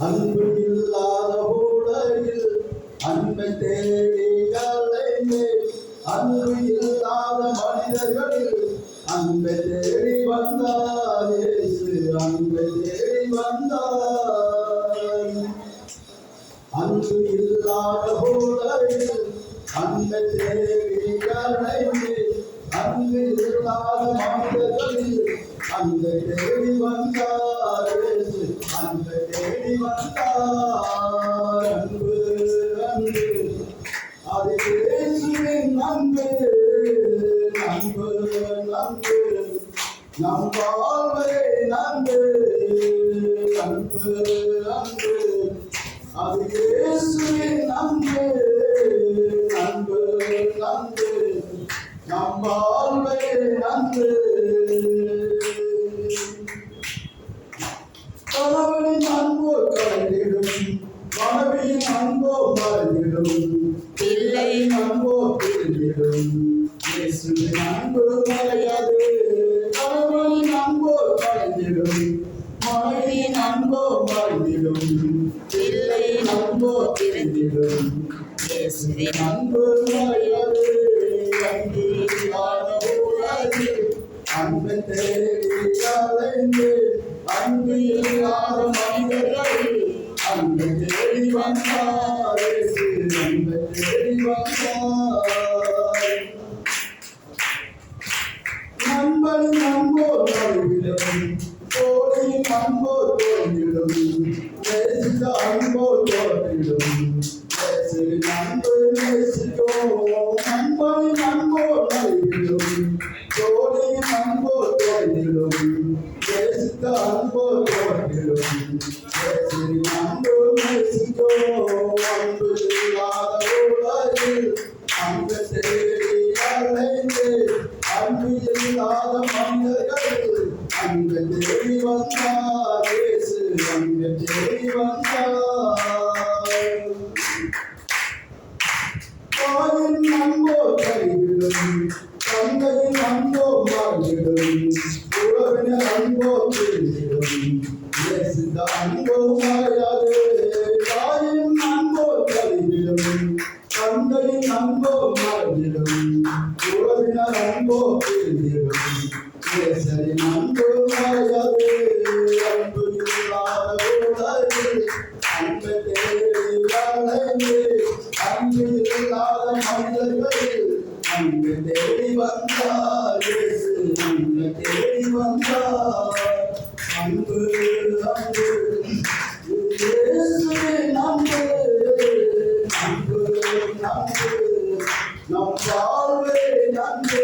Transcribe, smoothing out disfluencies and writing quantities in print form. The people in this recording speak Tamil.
அன்பு இல்லாத உலகில் அன்பை தேடி அலைந்தேன். அன்பு இல்லாத மனிதர்களில் அன்பை தேடி வந்தார் இயேசு, அன்பை தேடி வந்தார். அன்பு இல்லாத உலகில் அன்பை தேடி அலைந்தேன். அன்பு இல்லாத மனிதர்களில் அன்பை தேடி வந்தார் இயேசு, அன்பை தேடி வந்தார். அன்பு அன்பு அது இயேசுவின் அன்பு, அன்பு அன்பு நம் வாழ்வை அன்பு, அன்பு அன்பு அது இயேசுவின் அன்பு, அன்பு அன்பு நம் வாழ்வை அன்பு. கணவனின் அன்போ கலைந்திடும், மனைவியின் அன்போ மறைந்திடும், பிள்ளையின் அன்போ பிரிந்திடும், இயேசுவின் அன்பு மறையாது. கணவனின் அன்போ கலைந்திடும், மனைவியின் அன்போ மறைந்திடும், பிள்ளையின் அன்போ பிரிந்திடும், இயேசுவின் அன்பு மறையாது. அன்பு இல்லாத உலகில் அன்பை தேடி அலைந்தேன். அன்பு இல்லாத மனிதர்கள் அன்பை தேடி வந்தார் இயேசு, அன்பை தேடி வந்தார். நண்பனின் அன்போ நழுவிடும், தோழியின் அன்போ தோன்றிடும், நேசித்த அன்போ தோன்றிடும், இயேசுவின் அன்பு நேசிக்கும். நண்பனின் அன்போ நழுவிடும், தோழியின் அன்போ தோன்றிடும், நேசித்த அன்போ தோன்றிடும், இயேசுவின் அன்பு நேசிக்கும். அன்பு இல்லாத உலகில் அன்பை தேடி அலைந்தேன். அன்பு இல்லாத மனிதர்கள் அன்பை தேடி வந்தார் இயேசு, அன்பை தேடி வந்தார். தாயின் அன்போ கைவிடும், தந்தையின் அன்போ மாறிவிடும், உறவினர் அன்போ பிரிந்திடும், நேசித்த அன்போ மறையாது. தாயின் அன்போ கைவிடும், தந்தையின் அன்போ மாறிவிடும், உறவினர் அன்போ பிரிந்திடும், நேசரின் அன்பு மறையாது. அன்பு இல்லாத உலகில் அன்பை தேடி அலைந்தேன். அன்பு இல்லாத மனிதர்கள் அன்பை தேடி வந்தார் இயேசு, அன்பை தேடி வந்தார். அன்பு அன்பு இயேசுவின் அன்பு, அன்பு அன்பு நம் வாழ்வை அன்பு.